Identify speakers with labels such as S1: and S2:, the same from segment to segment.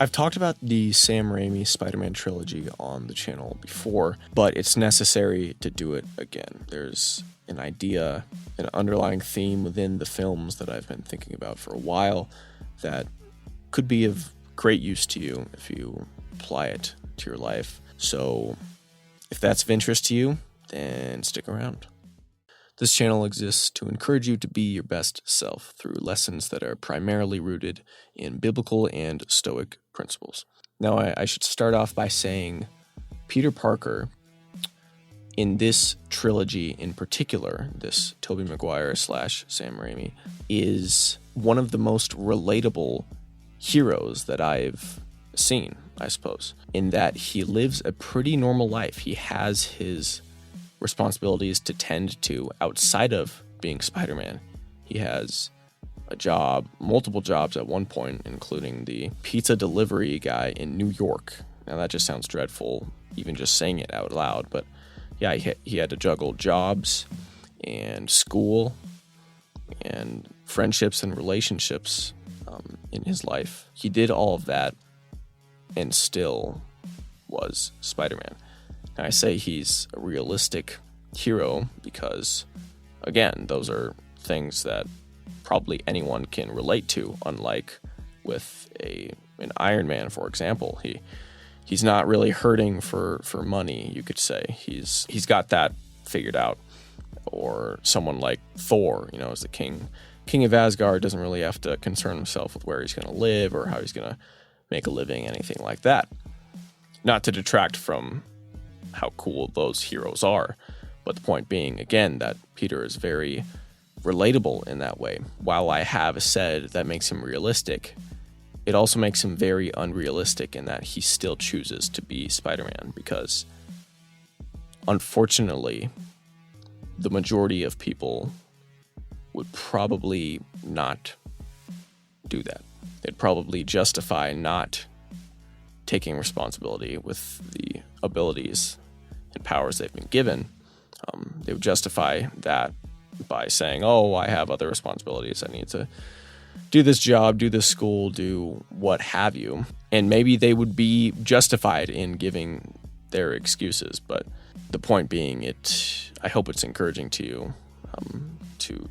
S1: I've talked about the Sam Raimi Spider-Man trilogy on the channel before, but it's necessary to do it again. There's an idea, an underlying theme within the films that I've been thinking about for a while that could be of great use to you if you apply it to your life. So if that's of interest to you, then stick around. This channel exists to encourage you to be your best self through lessons that are primarily rooted in biblical and stoic principles. Now, I should start off by saying Peter Parker, in this trilogy in particular, this Tobey Maguire / Sam Raimi, is one of the most relatable heroes that I've seen, I suppose, in that he lives a pretty normal life. He has his responsibilities to tend to outside of being Spider-Man. He has a job, multiple jobs at one point, including the pizza delivery guy in New York. Now that just sounds dreadful, even just saying it out loud, but yeah, he had to juggle jobs and school and friendships and relationships in his life. He did all of that and still was Spider-Man. Now, I say he's a realistic hero because, again, those are things that probably anyone can relate to, unlike with an Iron Man, for example. He's not really hurting for money, you could say. He's got that figured out. Or someone like Thor, as the king of Asgard, doesn't really have to concern himself with where he's going to live or how he's going to make a living, anything like that. Not to detract from how cool those heroes are, but the point being, again, that Peter is very relatable in that way. While I have said that makes him realistic, it also makes him very unrealistic in that he still chooses to be Spider-Man because, unfortunately, the majority of people would probably not do that. They'd probably justify not taking responsibility with the abilities and powers they've been given. They would justify that by saying, oh, I have other responsibilities. I need to do this job, do this school, do what have you. And maybe they would be justified in giving their excuses. But the point being, I hope it's encouraging to you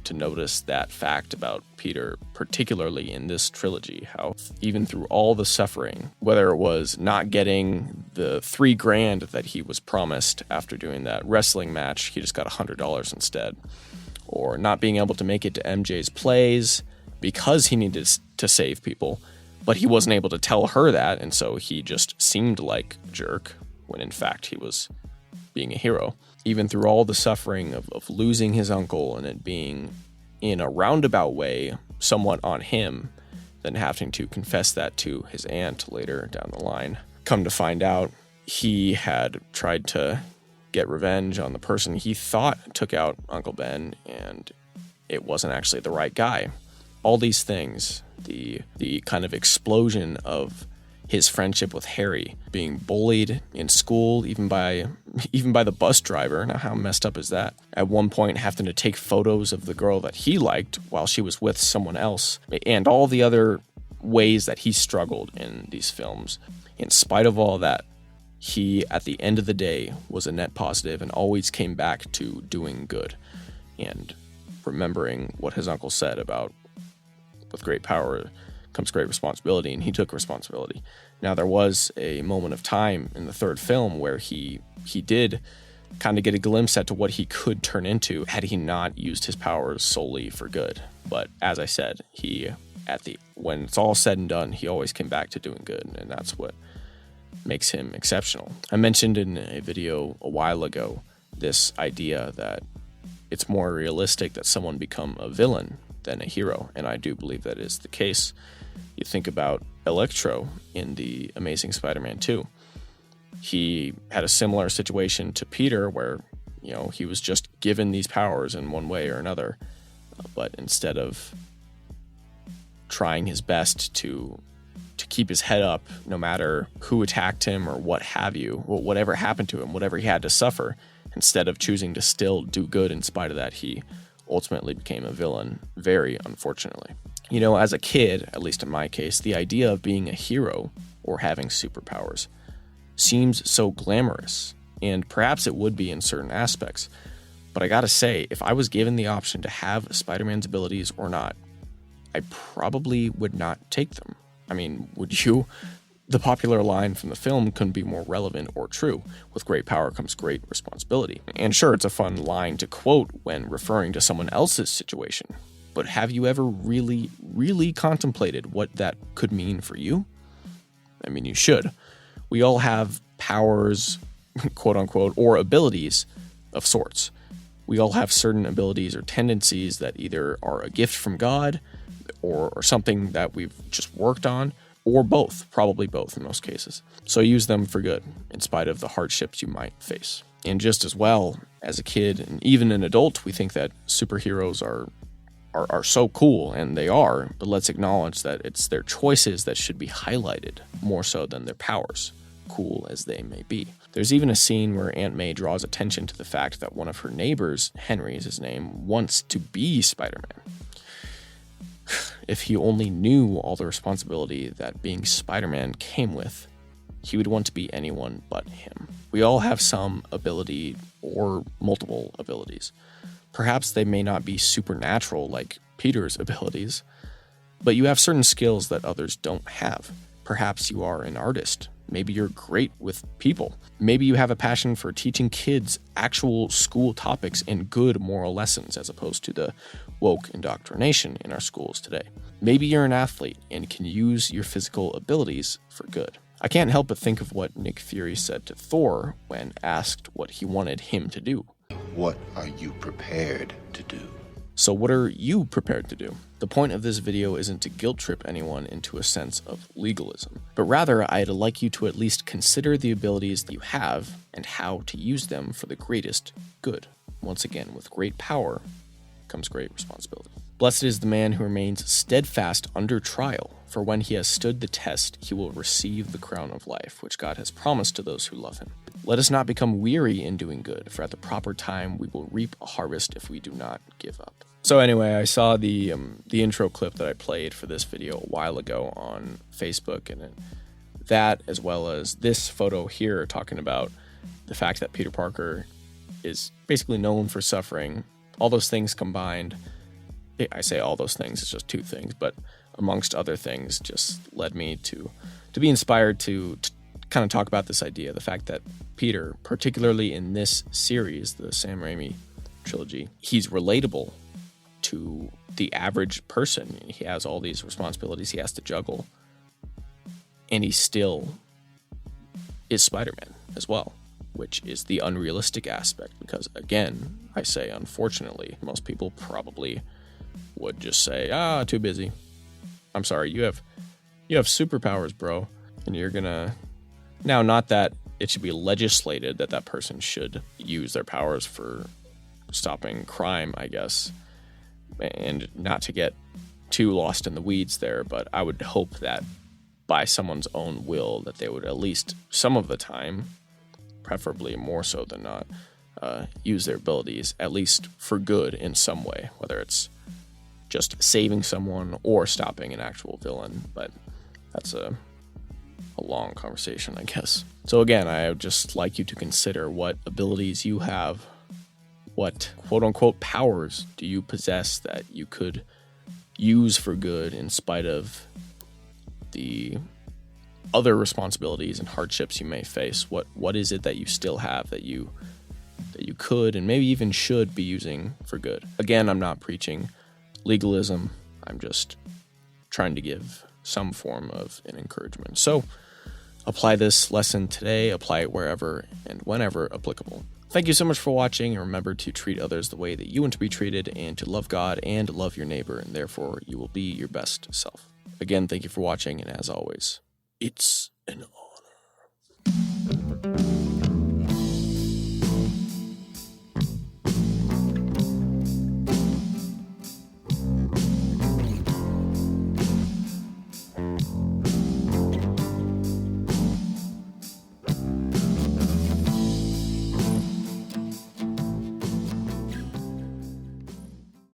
S1: to notice that fact about Peter, particularly in this trilogy, how even through all the suffering, whether it was not getting the $3,000 that he was promised after doing that wrestling match, he just got $100 instead, or not being able to make it to MJ's plays because he needed to save people, but he wasn't able to tell her that, and so he just seemed like a jerk when in fact he was being a hero. Even through all the suffering of losing his uncle and it being, in a roundabout way, somewhat on him, then having to confess that to his aunt later down the line. Come to find out, he had tried to get revenge on the person he thought took out Uncle Ben, and it wasn't actually the right guy. All these things, the kind of explosion of his friendship with Harry, being bullied in school, even by the bus driver. Now, how messed up is that? At one point, having to take photos of the girl that he liked while she was with someone else, and all the other ways that he struggled in these films. In spite of all that, he, at the end of the day, was a net positive and always came back to doing good and remembering what his uncle said about, with great power comes great responsibility, and he took responsibility. Now, there was a moment of time in the third film where he did kind of get a glimpse at to what he could turn into had he not used his powers solely for good. But as I said, when it's all said and done, he always came back to doing good, and that's what makes him exceptional. I mentioned in a video a while ago this idea that it's more realistic that someone become a villain than a hero, and I do believe that is the case. You think about Electro in The Amazing Spider-Man 2. He had a similar situation to Peter where, he was just given these powers in one way or another, but instead of trying his best to keep his head up no matter who attacked him or what have you, or whatever happened to him, whatever he had to suffer, instead of choosing to still do good in spite of that, he ultimately became a villain, very unfortunately. As a kid, at least in my case, the idea of being a hero or having superpowers seems so glamorous, and perhaps it would be in certain aspects. But I gotta say, if I was given the option to have Spider-Man's abilities or not, I probably would not take them. I mean, would you? The popular line from the film couldn't be more relevant or true. With great power comes great responsibility. And sure, it's a fun line to quote when referring to someone else's situation. But have you ever really, really contemplated what that could mean for you? I mean, you should. We all have powers, quote unquote, or abilities of sorts. We all have certain abilities or tendencies that either are a gift from God or something that we've just worked on, or both, probably both in most cases. So use them for good, in spite of the hardships you might face. And just as well, as a kid and even an adult, we think that superheroes are so cool, and they are, but let's acknowledge that it's their choices that should be highlighted more so than their powers, cool as they may be. There's even a scene where Aunt May draws attention to the fact that one of her neighbors, Henry is his name, wants to be Spider-Man. If he only knew all the responsibility that being Spider-Man came with, he would want to be anyone but him. We all have some ability or multiple abilities. Perhaps they may not be supernatural like Peter's abilities, but you have certain skills that others don't have. Perhaps you are an artist. Maybe you're great with people. Maybe you have a passion for teaching kids actual school topics and good moral lessons as opposed to the woke indoctrination in our schools today. Maybe you're an athlete and can use your physical abilities for good. I can't help but think of what Nick Fury said to Thor when asked what he wanted him to do.
S2: What are you prepared to do?
S1: So what are you prepared to do? The point of this video isn't to guilt trip anyone into a sense of legalism, but rather I'd like you to at least consider the abilities that you have and how to use them for the greatest good. Once again, with great power comes great responsibility. Blessed is the man who remains steadfast under trial, for when he has stood the test, he will receive the crown of life, which God has promised to those who love him. Let us not become weary in doing good, for at the proper time we will reap a harvest if we do not give up. So anyway, I saw the intro clip that I played for this video a while ago on Facebook, and that, as well as this photo here talking about the fact that Peter Parker is basically known for suffering. All those things combined, I say all those things, it's just two things, but amongst other things, just led me to be inspired to kind of talk about this idea, the fact that Peter, particularly in this series, the Sam Raimi trilogy, he's relatable to the average person. He has all these responsibilities he has to juggle, and he still is Spider-Man as well, which is the unrealistic aspect, because again, I say unfortunately, most people probably would just say, too busy. I'm sorry, you have superpowers, bro, and you're gonna... Now, not that it should be legislated that that person should use their powers for stopping crime, I guess, and not to get too lost in the weeds there, but I would hope that by someone's own will that they would at least some of the time, preferably more so than not, use their abilities at least for good in some way, whether it's just saving someone or stopping an actual villain. But that's a long conversation, I guess. So again, I would just like you to consider what abilities you have. What quote-unquote powers do you possess that you could use for good in spite of the other responsibilities and hardships you may face? What is it that you still have that you could and maybe even should be using for good? Again, I'm not preaching legalism. I'm just trying to give some form of an encouragement. So apply this lesson today, apply it wherever and whenever applicable. Thank you so much for watching, and remember to treat others the way that you want to be treated, and to love God and love your neighbor, and therefore you will be your best self. Again, thank you for watching, and as always, it's an honor.